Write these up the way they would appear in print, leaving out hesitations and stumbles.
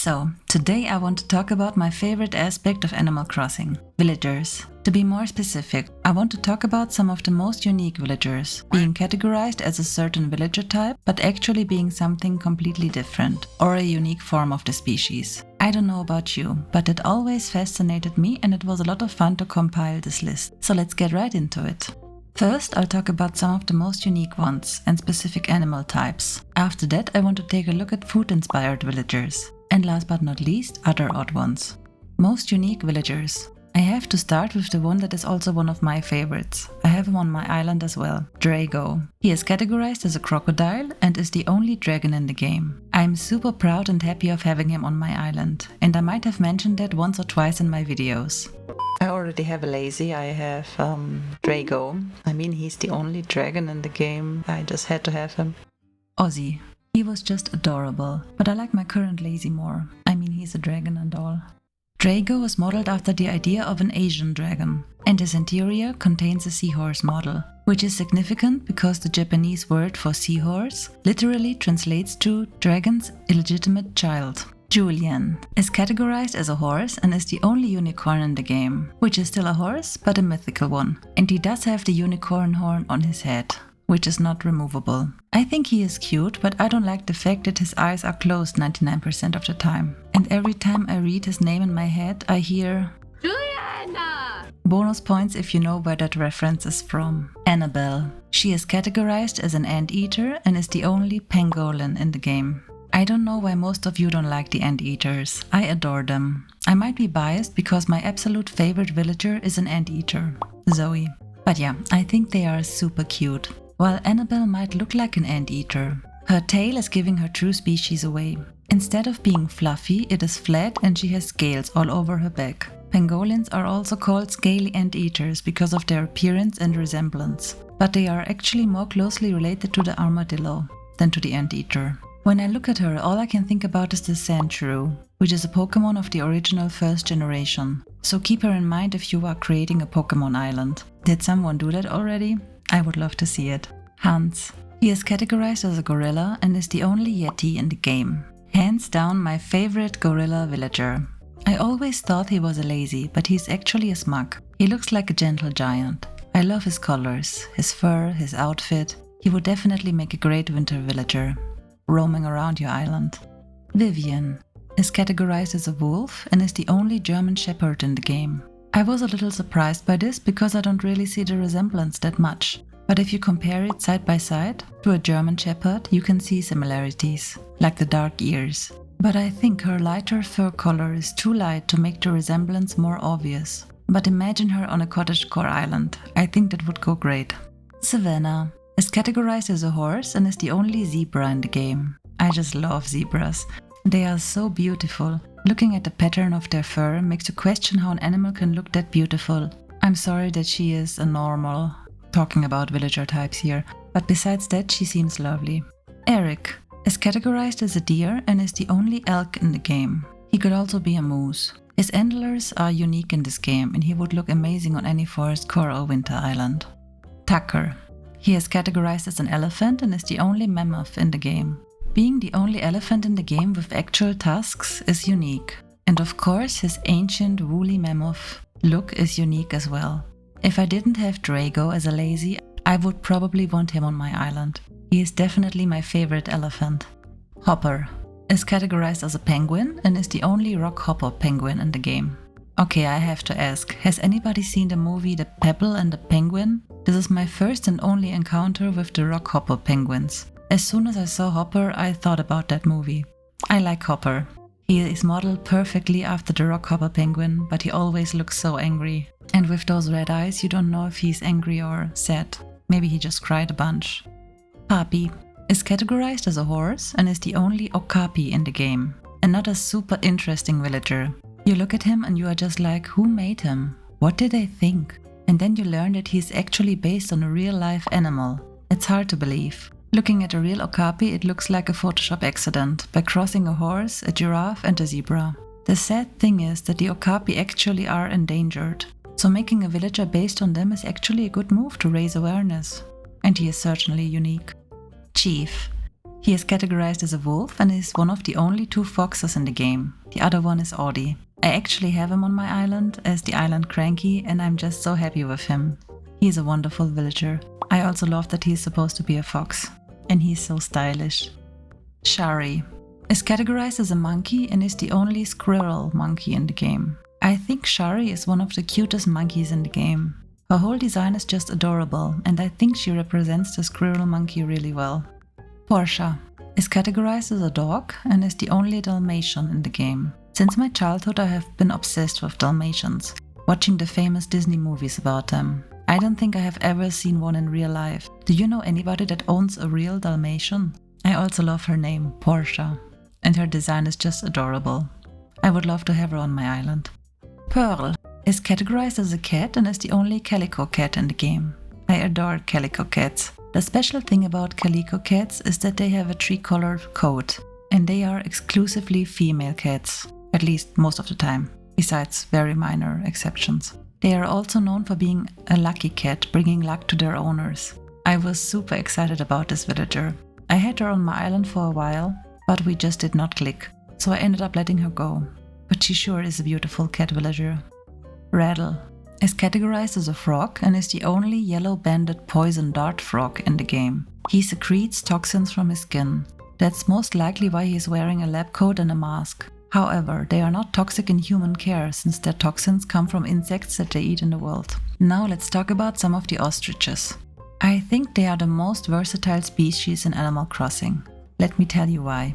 So, today I want to talk about my favorite aspect of Animal Crossing, villagers. To be more specific, I want to talk about some of the most unique villagers, being categorized as a certain villager type, but actually being something completely different, or a unique form of the species. I don't know about you, but it always fascinated me and it was a lot of fun to compile this list. So let's get right into it. First, I'll talk about some of the most unique ones and specific animal types. After that, I want to take a look at food-inspired villagers. And last but not least, other odd ones. Most unique villagers. I have to start with the one that is also one of my favorites. I have him on my island as well, Drago. He is categorized as a crocodile and is the only dragon in the game. I am super proud and happy of having him on my island, and I might have mentioned that once or twice in my videos. I already have a lazy, I have Drago. I mean, he's the only dragon in the game, I just had to have him. Ozzy. He was just adorable, but I like my current lazy more. I mean, he's a dragon and all. Drago was modeled after the idea of an Asian dragon, and his interior contains a seahorse model, which is significant because the Japanese word for seahorse literally translates to dragon's illegitimate child. Julian is categorized as a horse and is the only unicorn in the game, which is still a horse, but a mythical one. And he does have the unicorn horn on his head, which is not removable. I think he is cute, but I don't like the fact that his eyes are closed 99% of the time. And every time I read his name in my head, I hear Juliana! Bonus points if you know where that reference is from. Annabelle. She is categorized as an anteater and is the only pangolin in the game. I don't know why most of you don't like the anteaters. I adore them. I might be biased because my absolute favorite villager is an anteater, Zoe. But yeah, I think they are super cute. While Annabelle might look like an anteater, her tail is giving her true species away. Instead of being fluffy, it is flat and she has scales all over her back. Pangolins are also called scaly anteaters because of their appearance and resemblance, but they are actually more closely related to the armadillo than to the anteater. When I look at her, all I can think about is the Sandshrew, which is a Pokemon of the original first generation. So keep her in mind if you are creating a Pokemon island. Did someone do that already? I would love to see it. Hans. He is categorized as a gorilla and is the only Yeti in the game. Hands down my favorite gorilla villager. I always thought he was a lazy, but he's actually a smug. He looks like a gentle giant. I love his colors, his fur, his outfit. He would definitely make a great winter villager, roaming around your island. Vivian is categorized as a wolf and is the only German shepherd in the game. I was a little surprised by this because I don't really see the resemblance that much. But if you compare it side by side to a German shepherd, you can see similarities, like the dark ears. But I think her lighter fur color is too light to make the resemblance more obvious. But imagine her on a cottagecore island. I think that would go great. Savannah is categorized as a horse and is the only zebra in the game. I just love zebras. They are so beautiful. Looking at the pattern of their fur makes you question how an animal can look that beautiful. I'm sorry that she is a normal, talking about villager types here, but besides that she seems lovely. Eric is categorized as a deer and is the only elk in the game. He could also be a moose. His antlers are unique in this game and he would look amazing on any forest core or winter island. Tucker. He is categorized as an elephant and is the only mammoth in the game. Being the only elephant in the game with actual tusks is unique. And of course his ancient woolly mammoth look is unique as well. If I didn't have Drago as a lazy, I would probably want him on my island. He is definitely my favorite elephant. Hopper is categorized as a penguin and is the only rock hopper penguin in the game. Okay, I have to ask, has anybody seen the movie The Pebble and the Penguin? This is my first and only encounter with the rock hopper penguins. As soon as I saw Hopper, I thought about that movie. I like Hopper. He is modeled perfectly after the rock hopper penguin, but he always looks so angry. And with those red eyes, you don't know if he's angry or sad. Maybe he just cried a bunch. Papi is categorized as a horse and is the only okapi in the game. Another super interesting villager. You look at him and you are just like, who made him? What did they think? And then you learn that he's actually based on a real-life animal. It's hard to believe. Looking at a real okapi, it looks like a Photoshop accident by crossing a horse, a giraffe and a zebra. The sad thing is that the okapi actually are endangered. So making a villager based on them is actually a good move to raise awareness. And he is certainly unique. Chief He is categorized as a wolf and is one of the only 2 foxes in the game. The other one is Audie. I actually have him on my island as the island Cranky, and I'm just so happy with him. He is a wonderful villager. I also love that he is supposed to be a fox. And he's so stylish. Shari is categorized as a monkey and is the only squirrel monkey in the game. I think Shari is one of the cutest monkeys in the game. Her whole design is just adorable, and I think she represents the squirrel monkey really well. Portia is categorized as a dog and is the only Dalmatian in the game. Since my childhood I have been obsessed with Dalmatians, watching the famous Disney movies about them. I don't think I have ever seen one in real life. Do you know anybody that owns a real Dalmatian? I also love her name, Portia, and her design is just adorable. I would love to have her on my island. Pearl is categorized as a cat and is the only calico cat in the game. I adore calico cats. The special thing about calico cats is that they have a 3-colored coat, and they are exclusively female cats, at least most of the time, besides very minor exceptions. They are also known for being a lucky cat, bringing luck to their owners. I was super excited about this villager. I had her on my island for a while, but we just did not click, so I ended up letting her go. But she sure is a beautiful cat villager. Rattle is categorized as a frog and is the only yellow-banded poison dart frog in the game. He secretes toxins from his skin. That's most likely why he is wearing a lab coat and a mask. However, they are not toxic in human care since their toxins come from insects that they eat in the wild. Now let's talk about some of the ostriches. I think they are the most versatile species in Animal Crossing. Let me tell you why.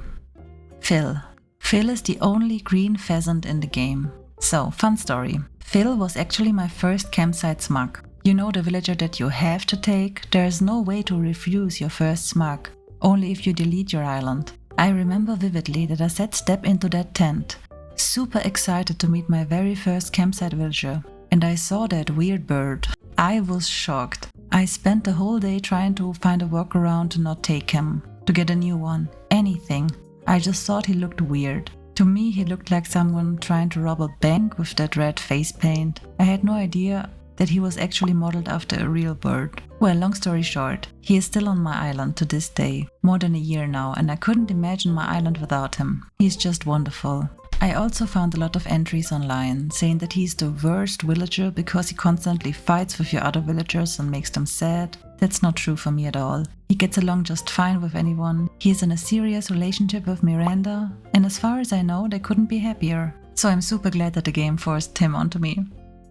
Phil. Phil is the only green pheasant in the game. So, fun story. Phil was actually my first campsite smug. You know, the villager that you have to take? There is no way to refuse your first smug, only if you delete your island. I remember vividly that I set step into that tent, super excited to meet my very first campsite villager, and I saw that weird bird. I was shocked. I spent the whole day trying to find a workaround to not take him, to get a new one, anything. I just thought he looked weird. To me, he looked like someone trying to rob a bank with that red face paint. I had no idea that he was actually modeled after a real bird. Well, long story short, he is still on my island to this day, more than a year now, and I couldn't imagine my island without him. He's just wonderful. I also found a lot of entries online saying that he's the worst villager because he constantly fights with your other villagers and makes them sad. That's not true for me at all. He gets along just fine with anyone. He is in a serious relationship with Miranda, and as far as I know, they couldn't be happier. So I'm super glad that the game forced him onto me.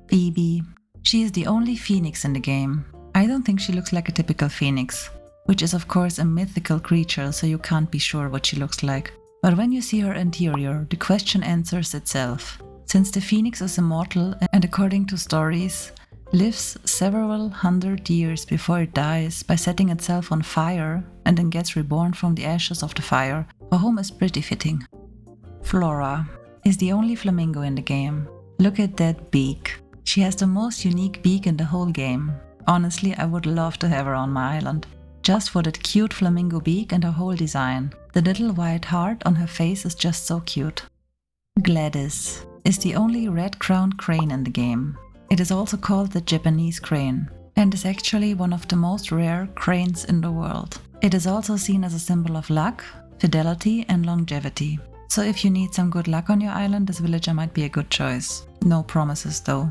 Phoebe. She is the only phoenix in the game. I don't think she looks like a typical phoenix, which is of course a mythical creature, so you can't be sure what she looks like. But when you see her interior, the question answers itself. Since the phoenix is immortal and according to stories, lives several hundred years before it dies by setting itself on fire and then gets reborn from the ashes of the fire, her home is pretty fitting. Flora is the only flamingo in the game. Look at that beak. She has the most unique beak in the whole game. Honestly, I would love to have her on my island. Just for that cute flamingo beak and her whole design. The little white heart on her face is just so cute. Gladys is the only red-crowned crane in the game. It is also called the Japanese crane, and is actually one of the most rare cranes in the world. It is also seen as a symbol of luck, fidelity and longevity. So if you need some good luck on your island, this villager might be a good choice. No promises though.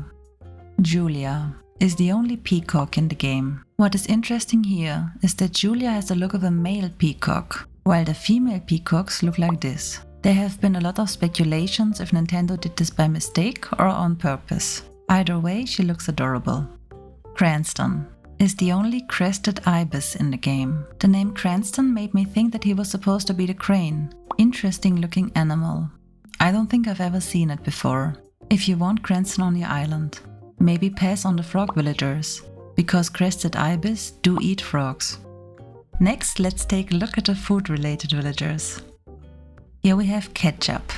Julia is the only peacock in the game. What is interesting here is that Julia has the look of a male peacock, while the female peacocks look like this. There have been a lot of speculations if Nintendo did this by mistake or on purpose. Either way, she looks adorable. Cranston is the only crested ibis in the game. The name Cranston made me think that he was supposed to be the crane. Interesting looking animal. I don't think I've ever seen it before. If you want Cranston on your island, maybe pass on the frog villagers, because crested ibis do eat frogs. Next, let's take a look at the food-related villagers. Here we have Ketchup.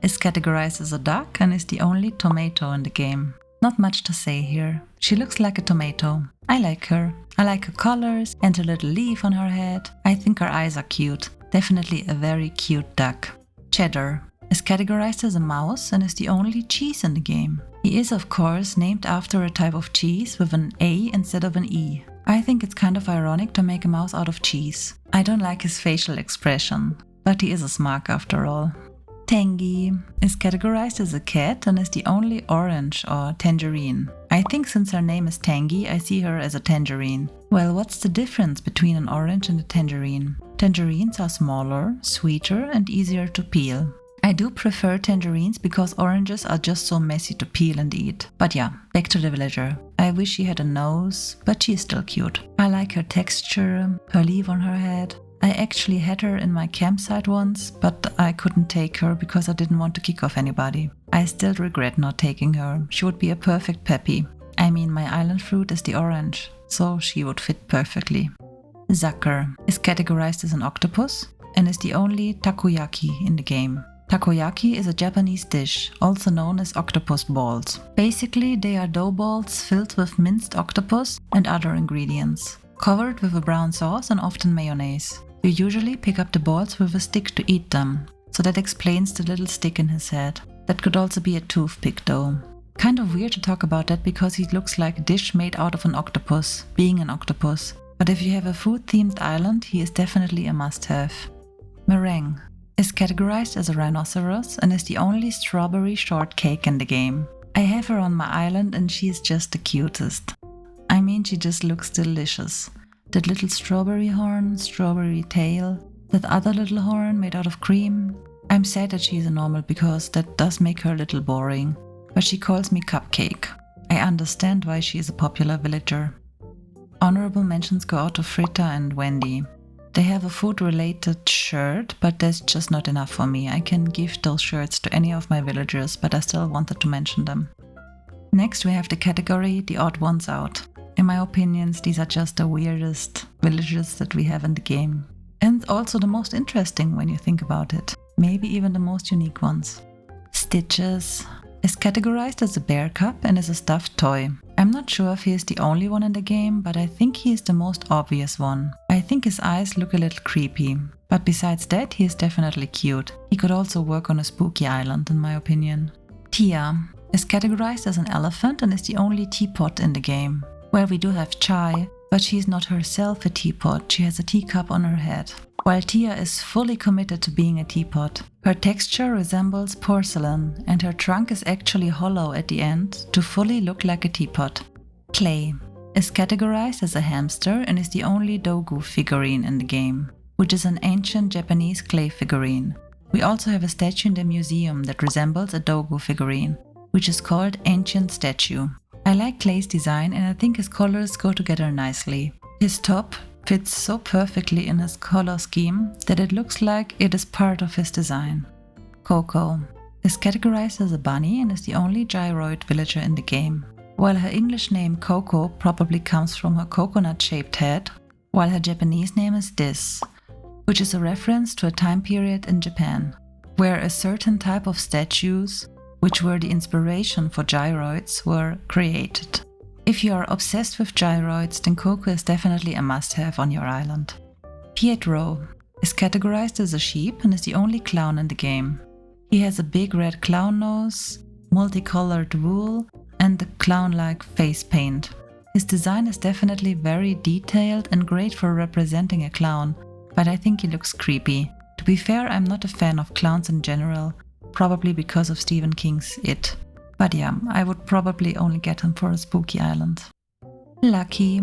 Is categorized as a duck and is the only tomato in the game. Not much to say here. She looks like a tomato. I like her. I like her colors and her little leaf on her head. I think her eyes are cute. Definitely a very cute duck. Cheddar is categorized as a mouse and is the only cheese in the game. He is of course named after a type of cheese with an A instead of an E. I think it's kind of ironic to make a mouse out of cheese. I don't like his facial expression, but he is a smug after all. Tangy is categorized as a cat and is the only orange or tangerine. I think since her name is Tangy, I see her as a tangerine. Well, what's the difference between an orange and a tangerine? Tangerines are smaller, sweeter, and easier to peel. I do prefer tangerines because oranges are just so messy to peel and eat. But yeah, back to the villager. I wish she had a nose, but she's still cute. I like her texture, her leaf on her head. I actually had her in my campsite once, but I couldn't take her because I didn't want to kick off anybody. I still regret not taking her. She would be a perfect peppy. I mean, my island fruit is the orange, so she would fit perfectly. Zucker is categorized as an octopus and is the only takoyaki in the game. Takoyaki is a Japanese dish, also known as octopus balls. Basically, they are dough balls filled with minced octopus and other ingredients, covered with a brown sauce and often mayonnaise. You usually pick up the balls with a stick to eat them, so that explains the little stick in his head. That could also be a toothpick though. Kind of weird to talk about that because he looks like a dish made out of an octopus, being an octopus. But if you have a food-themed island, he is definitely a must-have. Meringue is categorized as a rhinoceros and is the only strawberry shortcake in the game. I have her on my island and she is just the cutest. I mean, she just looks delicious. That little strawberry horn, strawberry tail, that other little horn made out of cream. I'm sad that she is a normal because that does make her a little boring. But she calls me Cupcake. I understand why she is a popular villager. Honorable mentions go out to Fritta and Wendy. They have a food-related shirt, but that's just not enough for me. I can give those shirts to any of my villagers, but I still wanted to mention them. Next we have the category The Odd Ones Out. In my opinions, these are just the weirdest villagers that we have in the game. And also the most interesting when you think about it. Maybe even the most unique ones. Stitches is categorized as a bear cub and is a stuffed toy. I'm not sure if he is the only one in the game, but I think he is the most obvious one. I think his eyes look a little creepy, but besides that he is definitely cute. He could also work on a spooky island in my opinion. Tia is categorized as an elephant and is the only teapot in the game. Well, we do have Chai, but she is not herself a teapot, she has a teacup on her head. While Tia is fully committed to being a teapot. Her texture resembles porcelain and her trunk is actually hollow at the end to fully look like a teapot. Clay is categorized as a hamster and is the only Dogu figurine in the game, which is an ancient Japanese clay figurine. We also have a statue in the museum that resembles a Dogu figurine, which is called Ancient Statue. I like Clay's design and I think his colors go together nicely. His top fits so perfectly in his color scheme that it looks like it is part of his design. Coco is categorized as a bunny and is the only gyroid villager in the game. While her English name Coco probably comes from her coconut-shaped head, while her Japanese name is Dis, which is a reference to a time period in Japan, where a certain type of statues, which were the inspiration for gyroids, were created. If you are obsessed with gyroids, then Coco is definitely a must-have on your island. Pietro is categorized as a sheep and is the only clown in the game. He has a big red clown nose, multicolored wool, and a clown-like face paint. His design is definitely very detailed and great for representing a clown, but I think he looks creepy. To be fair, I'm not a fan of clowns in general, probably because of Stephen King's It. But yeah, I would probably only get him for a spooky island. Lucky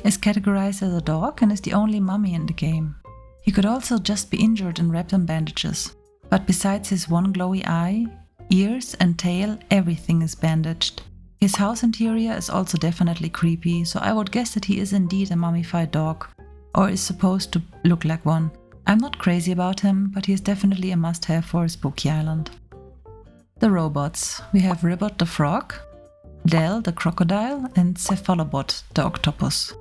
is categorized as a dog and is the only mummy in the game. He could also just be injured and wrapped in bandages. But besides his one glowy eye, ears and tail, everything is bandaged. His house interior is also definitely creepy, so I would guess that he is indeed a mummified dog, or is supposed to look like one. I'm not crazy about him, but he is definitely a must-have for a spooky island. The robots. We have Ribbot the frog, Del the crocodile, and Cephalobot the octopus.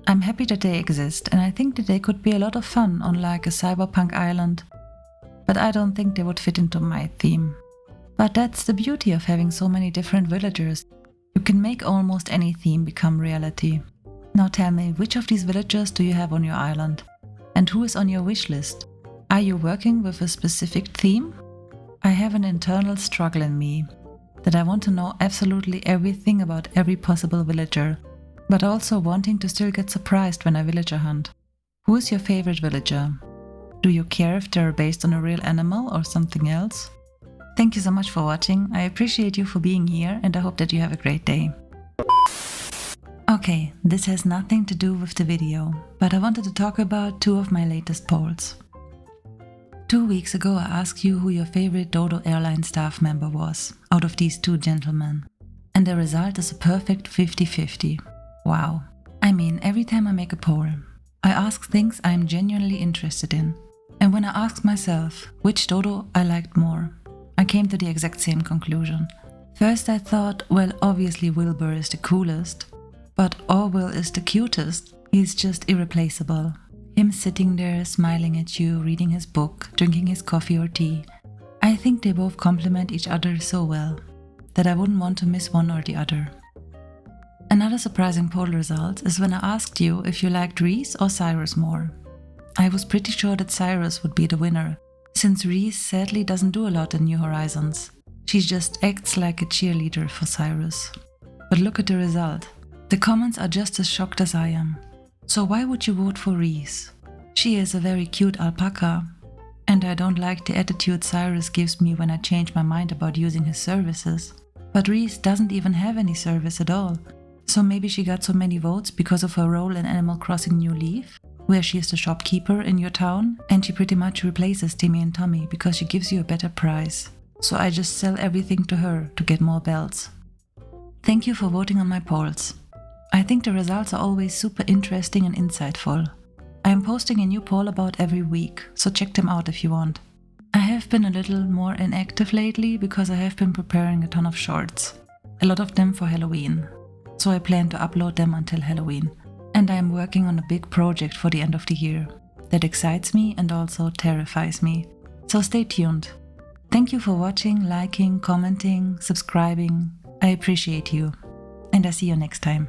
I'm happy that they exist, and I think that they could be a lot of fun on like a cyberpunk island, but I don't think they would fit into my theme. But that's the beauty of having so many different villagers. You can make almost any theme become reality. Now tell me, which of these villagers do you have on your island? And who is on your wish list? Are you working with a specific theme? I have an internal struggle in me, that I want to know absolutely everything about every possible villager, but also wanting to still get surprised when I villager hunt. Who is your favorite villager? Do you care if they're based on a real animal or something else? Thank you so much for watching. I appreciate you for being here and I hope that you have a great day. Okay, this has nothing to do with the video, but I wanted to talk about two of my latest polls. 2 weeks ago I asked you who your favorite Dodo airline staff member was, out of these two gentlemen. And the result is a perfect 50-50. Wow. I mean, every time I make a poll, I ask things I am genuinely interested in. And when I asked myself which Dodo I liked more, I came to the exact same conclusion. First I thought, well, obviously Wilbur is the coolest. But Orwell is the cutest. He's just irreplaceable. Him sitting there, smiling at you, reading his book, drinking his coffee or tea. I think they both complement each other so well that I wouldn't want to miss one or the other. Another surprising poll result is when I asked you if you liked Reese or Cyrus more. I was pretty sure that Cyrus would be the winner, since Reese sadly doesn't do a lot in New Horizons. She just acts like a cheerleader for Cyrus. But look at the result. The comments are just as shocked as I am. So why would you vote for Reese? She is a very cute alpaca, and I don't like the attitude Cyrus gives me when I change my mind about using his services. But Reese doesn't even have any service at all. So maybe she got so many votes because of her role in Animal Crossing New Leaf, where she is the shopkeeper in your town, and she pretty much replaces Timmy and Tommy because she gives you a better price. So I just sell everything to her to get more belts. Thank you for voting on my polls. I think the results are always super interesting and insightful. I am posting a new poll about every week, so check them out if you want. I have been a little more inactive lately because I have been preparing a ton of shorts, a lot of them for Halloween. So I plan to upload them until Halloween. And I am working on a big project for the end of the year that excites me and also terrifies me. So stay tuned. Thank you for watching, liking, commenting, subscribing. I appreciate you. And I see you next time.